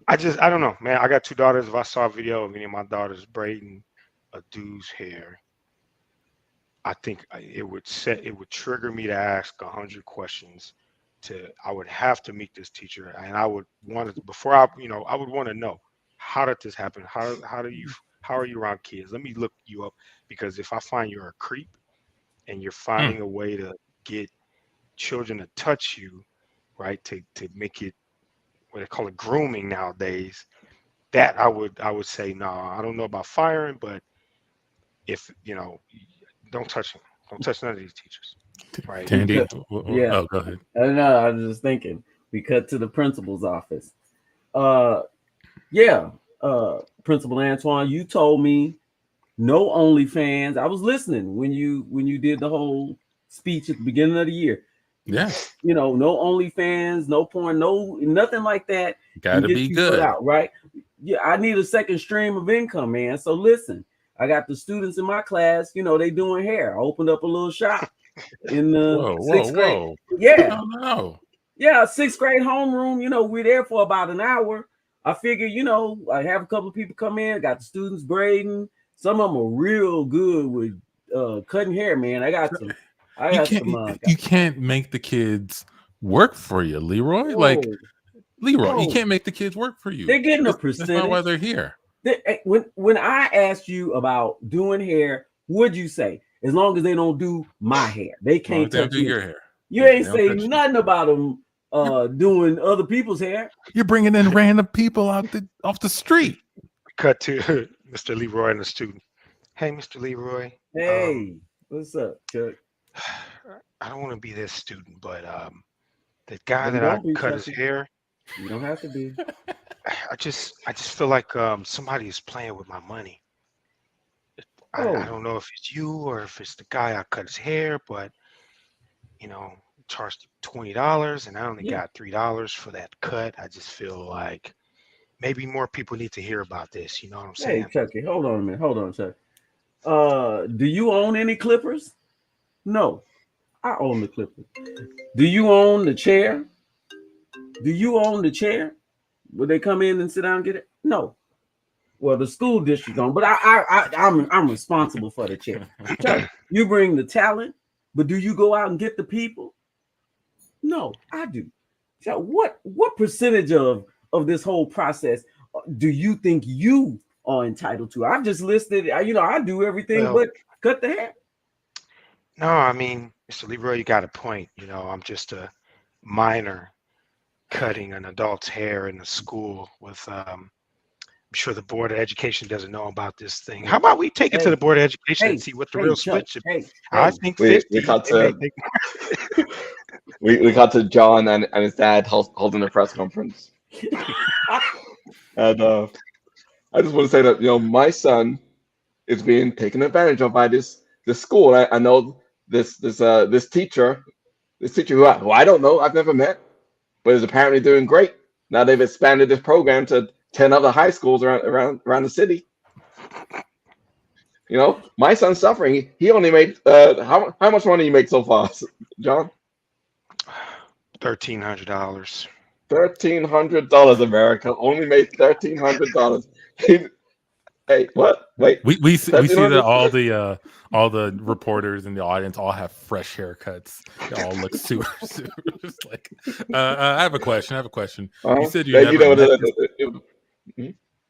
don't know, man. I got two daughters. If I saw a video of any of my daughters braiding a dude's hair, I think it would trigger me to ask 100 questions. I would have to meet this teacher, and I would want to, before I would want to know, how did this happen? How are you around kids? Let me look you up, because if I find you're a creep and you're finding a way to get children to touch you, right, to make it what they call it grooming nowadays, that I would say, no, I don't know about firing, but if don't touch him. Don't touch none of these teachers. Right. Tandy. Yeah. Oh, go ahead. I don't know. I was just thinking. We cut to the principal's office. Principal Antoine, you told me no OnlyFans. I was listening when you did the whole speech at the beginning of the year. Yeah. No OnlyFans, no porn, no nothing like that. Gotta be good. Out, right? Yeah, I need a second stream of income, man. So listen, I got the students in my class, they doing hair. I opened up a little shop in the sixth grade. Yeah. No. Yeah, sixth grade homeroom. We're there for about an hour. I figure, I have a couple of people come in, got the students braiding. Some of them are real good with cutting hair, man. You can't make the kids work for you, Leroy. Leroy, you can't make the kids work for you. They're getting a percentage. That's not why they're here. When I asked you about doing hair, what'd you say? As long as they don't do my hair, they can't touch your hair. You ain't saying nothing about them doing other people's hair. You're bringing in random people off the street. Cut to Mr. Leroy and the student. Hey, Mr. Leroy. Hey, what's up, Chuck? I don't want to be this student, but the guy Then that I don't be cut his Chucky. hair, You don't have to be. I just feel like somebody is playing with my money. I Oh, don't know if it's you or if it's the guy I cut his hair, but charged $20 and I only yeah. got $3 for that cut. I just feel like maybe more people need to hear about this. You know what I'm Hey, saying? Chucky, hold on a minute. Hold on, Chucky. Do you own any clippers? No, I own the clippers. Do you own the chair? Do you own the chair? Would they come in and sit down and get it? No. Well, the school district on, but I'm responsible for the chair. Chuck, you bring the talent, but do you go out and get the people? No, I do. So what percentage of this whole process do you think you are entitled to? I've just listed, I do everything Well, but cut the hair. no, I mean, Mr. Leroy, you got a point. I'm just a minor cutting an adult's hair in a school with I'm sure the Board of Education doesn't know about this thing. How about we take it to the Board of Education and see what the real Chuck, split should be? I think we 50. got to we got to John and his dad holding a press conference. And I just want to say that my son is being taken advantage of by this school. I know this teacher who I don't know, I've never met, but is apparently doing great. Now they've expanded this program to 10 other high schools around the city. My son's suffering. He only made how much money you make so far, John? $1,300. $1,300, America. Only made $1,300. Hey, what? Wait. We see that all the reporters in the audience all have fresh haircuts. They all look super just like. I have a question. You said you never met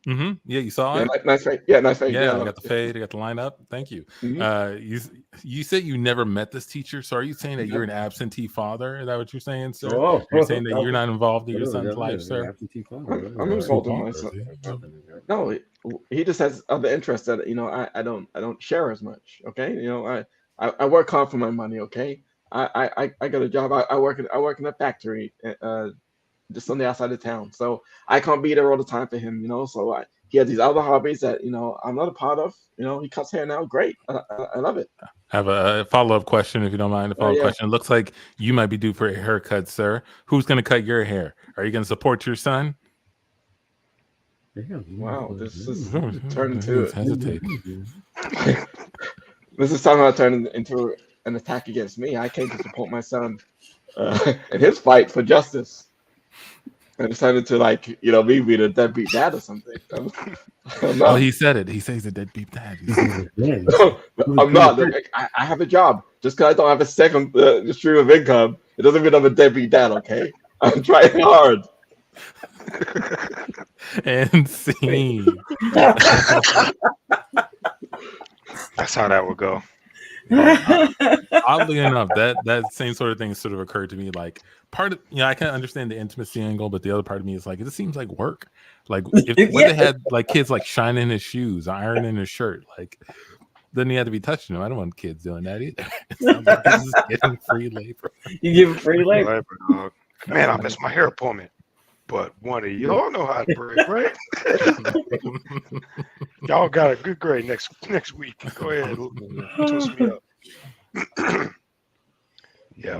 Mm-hmm. Yeah, you saw it. Nice fade. Yeah, nice fade. Yeah, I got the fade. I got the lineup. Thank you. Mm-hmm. You said you never met this teacher. So are you saying that you're an absentee father? Is that what you're saying, sir? You're saying that you're not involved in your son's life, sir? Absentee father. I'm involved in my son. No, he just has other interests that I don't share as much. Okay, I work hard for my money. Okay, I got a job. I work in a factory. Just on the outside of town, so I can't be there all the time for him, so he has these other hobbies that I'm not a part of. He cuts hair now. Great. I love it. I have a follow-up question, if you don't mind. Question. It looks like you might be due for a haircut, sir. Who's going to cut your hair? Are you going to support your son? Wow, this is turned into this is somehow turned into an attack against me. I came to support my son in his fight for justice. I decided to me be the deadbeat dad or something. Oh, he said it. He says he's a deadbeat dad. I'm not. I have a job. Just because I don't have a second stream of income, it doesn't mean I'm a deadbeat dad. Okay, I'm trying hard. And scene. That's how that would go. Oddly enough, that same sort of thing sort of occurred to me. Like part of I can understand the intimacy angle, but the other part of me is like, it just seems like work. Like if they had like kids like shining his shoes, ironing his shirt, like then he had to be touching them. I don't want kids doing that either. It sounds like this is getting free labor. You give free labor. Man, I missed my hair appointment. But one of y'all know how to break, right? Y'all got a good grade next week. Go ahead, twist me up. Yeah.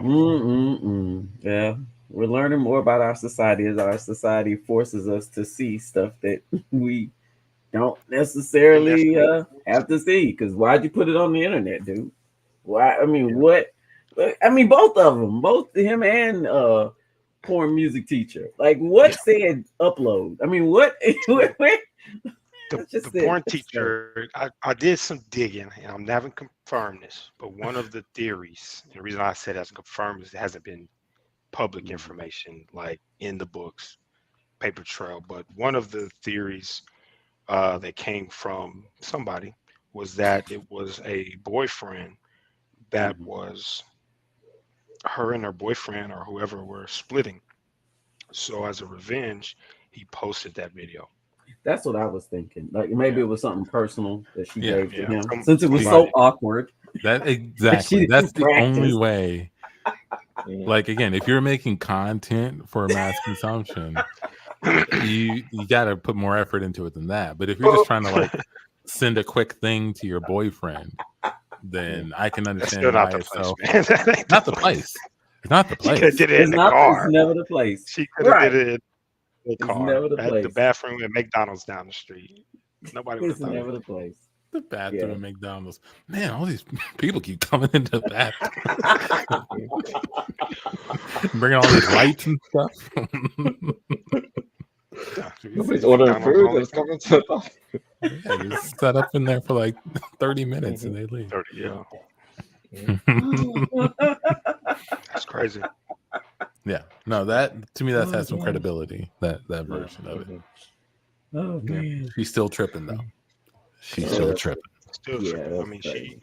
Yeah. We're learning more about our society as our society forces us to see stuff that we don't necessarily have to see. Because why'd you put it on the internet, dude? Why? I mean, what? I mean, both of them, both him and porn music teacher. Like, what said upload? I mean, what? The porn teacher, I did some digging, and I'm never confirmed this, but one of the theories, and the reason I said it hasn't confirmed is it hasn't been public information, like in the books, paper trail, but one of the theories that came from somebody was that it was a boyfriend that was her and her boyfriend or whoever were splitting. So as a revenge, he posted that video. That's what I was thinking. Like maybe it was something personal that she gave to him, Some- since it was so awkward. That exactly. She That's didn't the only practice. way. Like again, if you're making content for mass consumption, you got to put more effort into it than that. But if you're just trying to like send a quick thing to your boyfriend, then I can understand why it's so. Not the place. It's not the place. She could have did it in the car. It's never the place. She could have did it in the It's car. never the At place. the bathroom at McDonald's down the street. Nobody would It's have thought never the place. The bathroom at McDonald's. Man, all these people keep coming into the bathroom. Bringing all these lights and stuff. Nobody's ordering food. It's coming to the bathroom. Yeah, just set up in there for like 30 minutes and they leave. 30, yeah. That's crazy. Yeah. No, that to me that has some credibility, that version of it. Oh man. She's still tripping though. She's still tripping. Still tripping. I mean, she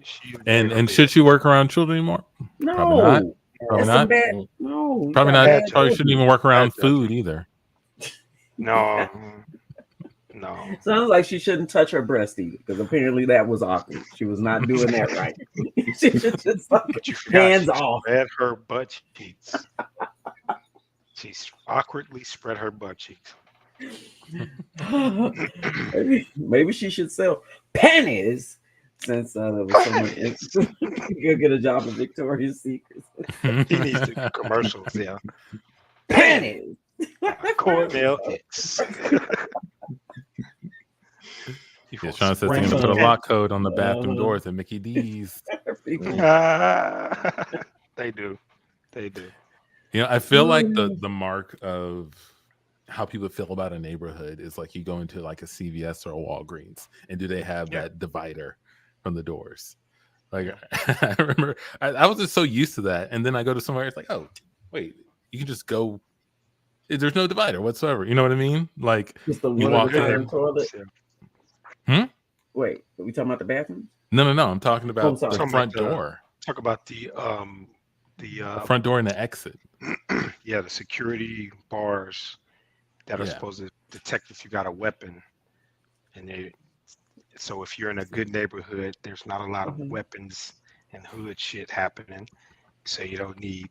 and should she work around children anymore? No. Probably not. Probably not. No. Probably not. Probably shouldn't even work around food either. No. Sounds like she shouldn't touch her breast either, because apparently that was awkward. She was not doing that right. She should just like hands off. Spread her butt cheeks. She awkwardly spread her butt cheeks. Maybe she should sell panties, since there was so much. You'll get a job at Victoria's Secret. He needs to commercials. Yeah. Panties. Cornmeal Hicks. Yeah, Sean says they're gonna put a lock code on the bathroom doors at Mickey D's. They do. You know, I feel like the mark of how people feel about a neighborhood is like you go into like a CVS or a Walgreens, and do they have that divider from the doors? Like I remember, I was just so used to that, and then I go to somewhere, it's like, oh wait, you can just go. There's no divider whatsoever. You know what I mean? Like just the you walk in. Toilet. Wait, are we talking about the bathroom? No. I'm talking about the front door. Talk about the front door and the exit. Yeah, the security bars that are supposed to detect if you got a weapon, and so if you're in a good neighborhood, there's not a lot of weapons and hood shit happening, so you don't need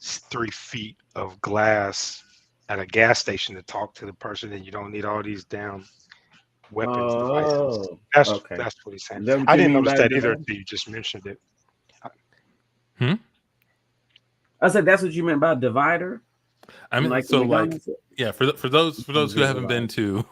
3 feet of glass at a gas station to talk to the person, and you don't need all these damn weapons devices. That's what he's saying. I didn't notice that either until you just mentioned it. I said that's what you meant by divider. I mean, like so like yeah, for those who haven't been to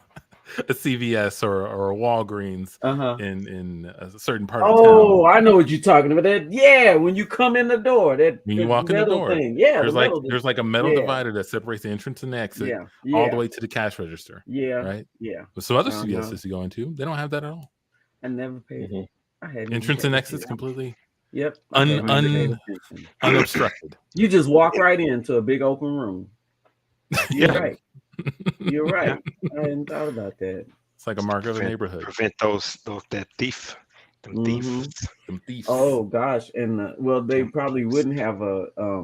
a CVS or a Walgreens in a certain part of town. Oh, I know what you're talking about. That when you come in the door, that when you walk in the door, thing. there's like a metal divider that separates the entrance and the exit all the way to the cash register. Right. But some other CVSs you go into, they don't have that at all. I never paid. I had entrance and exits completely. Yep. Unobstructed. You just walk right into a big open room. You're right. You're right. I hadn't thought about that. It's like a mark of the neighborhood. Prevent that thief. Them thieves. Oh gosh, and they probably wouldn't have a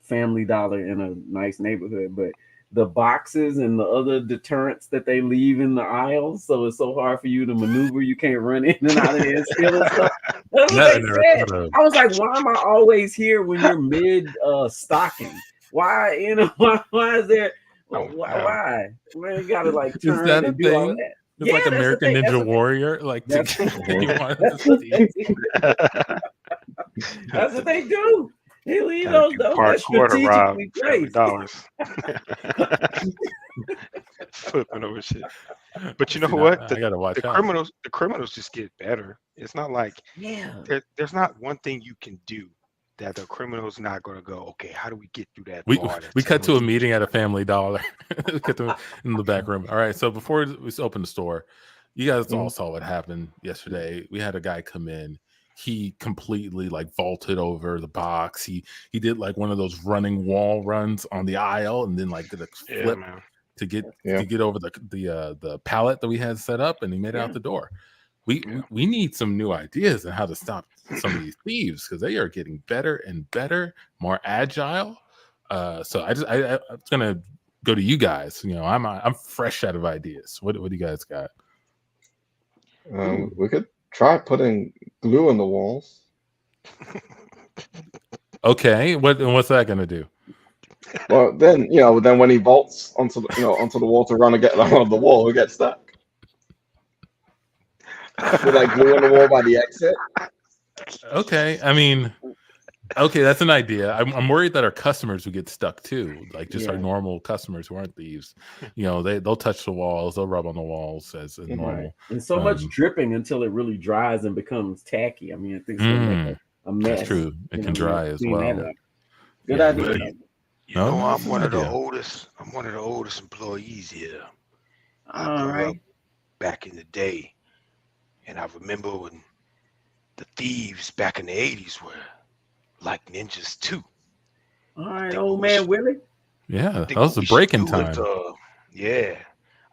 Family Dollar in a nice neighborhood, but the boxes and the other deterrents that they leave in the aisles, so it's so hard for you to maneuver. You can't run in and out of there and steal stuff. That's what they said. I was like, why am I always here when you're mid stocking? Why, why is there? Why? Man, you gotta like turn and do all that. It's like American Ninja Warrior. Like that's what they do. They leave those strategically placed. Flipping over shit. But you know what? I gotta watch the criminals just get better. It's not like there's not one thing you can do that the criminal's not going to go, okay, how do we get through that? We cut to a meeting at a Family Dollar in the back room. All right, so before we open the store, you guys all saw what happened yesterday. We had a guy come in. He completely like vaulted over the box. He did like one of those running wall runs on the aisle, and then like did a flip to get over the pallet that we had set up, and he made it out the door. We need some new ideas on how to stop some of these thieves, because they are getting better and better, more agile. So I was gonna go to you guys. You know, I'm fresh out of ideas. What do you guys got? We could try putting glue on the walls. Okay, what's that gonna do? Well, then then when he vaults onto the wall to run and get on the wall, he gets stuck. With like glue on the wall by the exit. Okay, I mean, okay, that's an idea. I'm worried that our customers would get stuck too, like just our normal customers who aren't thieves. You know, they'll touch the walls, they'll rub on the walls as normal. And so much dripping until it really dries and becomes tacky. I mean, I think it's gonna make a mess. That's true. It can dry as well. Good idea. You know, I'm one of the oldest employees here. I grew up back in the day, and I remember when the thieves back in the 80s were like ninjas too. All right, old man Willie. Yeah, that was a breaking time. I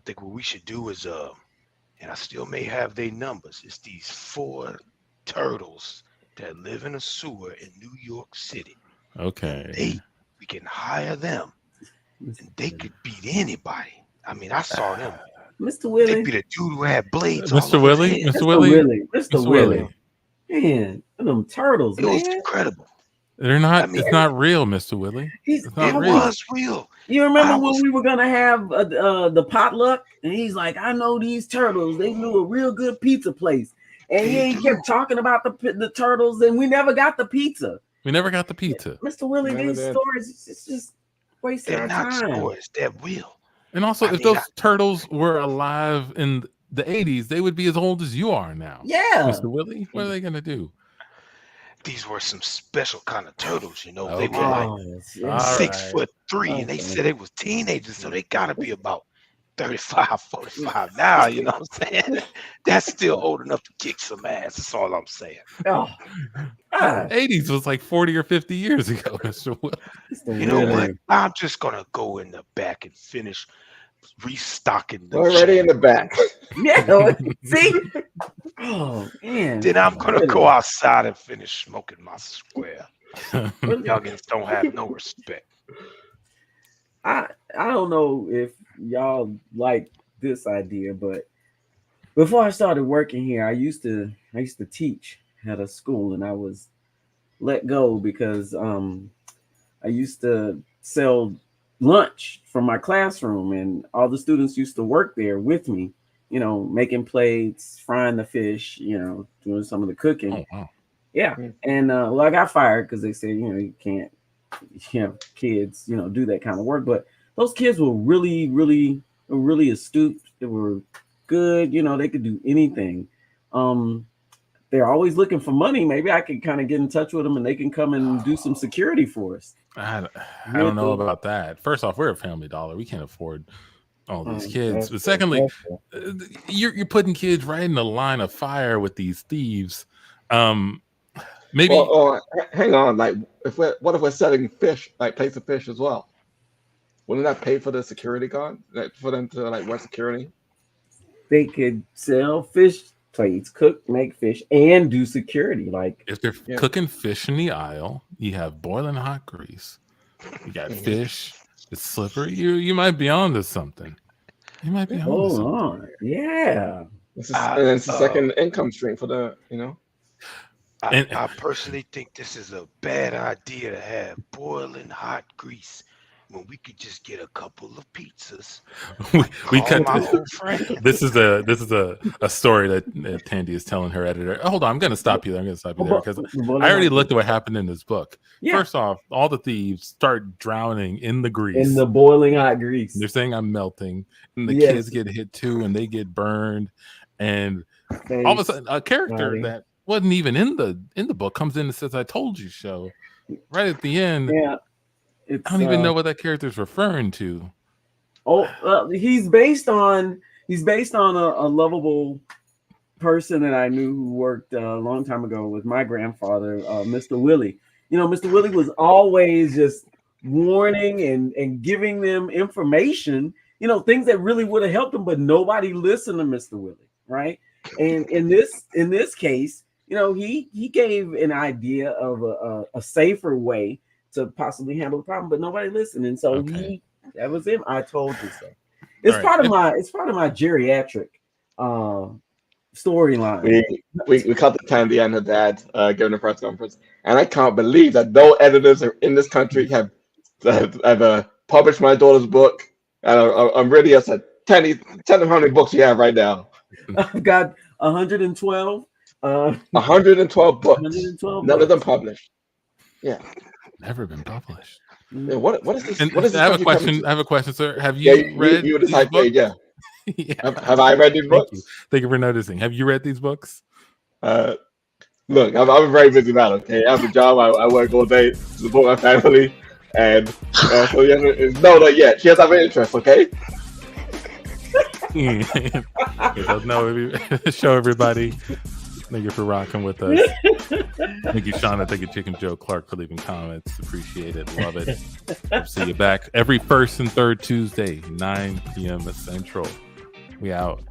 think what we should do is and I still may have their numbers. It's these 4 turtles that live in a sewer in New York City. Okay. We can hire them, and they could beat anybody. I mean, I saw them. Mr. Willie. They beat a dude who had blades. Mr. Willie. Mr. Willie. Man, them turtles. It was incredible. They're not. It's not real, Mr. Willie. It was real. You remember when we were gonna have the potluck, and he's like, "I know these turtles. They knew a real good pizza place." And he kept talking about the turtles, and we never got the pizza. Mr. Willie, these stories, it's just wasting our time. They're not stories, they're real. And also, if those turtles were alive in the 80s, they would be as old as you are now. Yeah. Mr. Willie, what are they going to do? These were some special kind of turtles, you know. They were like 6'3", and they said they was teenagers, so they got to be about 35, 45 now, you know what I'm saying? That's still old enough to kick some ass. That's all I'm saying. 80s was like 40 or 50 years ago, Mr. Will. You know what? I'm just going to go in the back and finish restocking the already in the back. Yeah, see? Oh, man. Then I'm going to go outside and finish smoking my square. Youngins don't have no respect. I don't know if y'all like this idea, but before I started working here, I used to teach at a school, and I was let go because I used to sell lunch from my classroom, and all the students used to work there with me, you know, making plates, frying the fish, you know, doing some of the cooking. Oh, wow. Yeah. And well, I got fired because they said, you know, you can't have kids, you know, do that kind of work. But those kids were really astute. They were good, you know, they could do anything. They're always looking for money. Maybe I could kind of get in touch with them and they can come and do some security for us. I don't know about that. First off, we're a Family Dollar. We can't afford all these kids. But secondly, you're putting kids right in the line of fire with these thieves. Maybe. Well, hang on. Like, what if we're selling fish, like plates of fish as well? Wouldn't that pay for the security guard, like, for them to like work security? They could sell fish plates, make fish, and do security. Like if they're cooking fish in the aisle, you have boiling hot grease. You got fish. It's slippery. You might be onto something. You might be onto something. Yeah. It's a second income stream for the, you know. I personally think this is a bad idea to have boiling hot grease when we could just get a couple of pizzas. we cut my old friend. This is a story that Tandy is telling her editor. Oh, hold on, I'm going to stop you there. Because I already looked at what happened in this book. Yeah. First off, all the thieves start drowning in the grease, in the boiling hot grease. They're saying I'm melting, and the kids get hit too, and they get burned, and all of a sudden, a character that wasn't even in the book comes in and says, "I told you so." Right at the end, I don't even know what that character is referring to. He's based on a lovable person that I knew who worked a long time ago with my grandfather, Mr. Willie. You know, Mr. Willie was always just warning and giving them information, you know, things that really would have helped them, but nobody listened to Mr. Willie, right? And in this case, you know, he gave an idea of a safer way to possibly handle the problem, but nobody listened. And so he That was him. I told you so. It's part of my geriatric storyline. We cut the Tandy and her dad giving a press conference, and I can't believe that no editors in this country have published my daughter's book. And I'm really upset. Tandy, tell them how many books you have right now. I've got 112. 112 books. 112 None of them published. Yeah. Never been published. Yeah, what is this? And what is this I have a question, sir. Have you read you these books? Page, yeah. Have I read these books? Thank you for noticing. Have you read these books? Look, I'm a very busy man. Okay, I have a job. I work all day to support my family, and so yeah, no, not yet. She has have an interest. Okay. Show everybody. Thank you for rocking with us. Thank you, Shauna. Thank you, Chicken Joe Clark, for leaving comments. Appreciate it. Love it. See you back every first and third Tuesday, 9 p.m. Central. We out.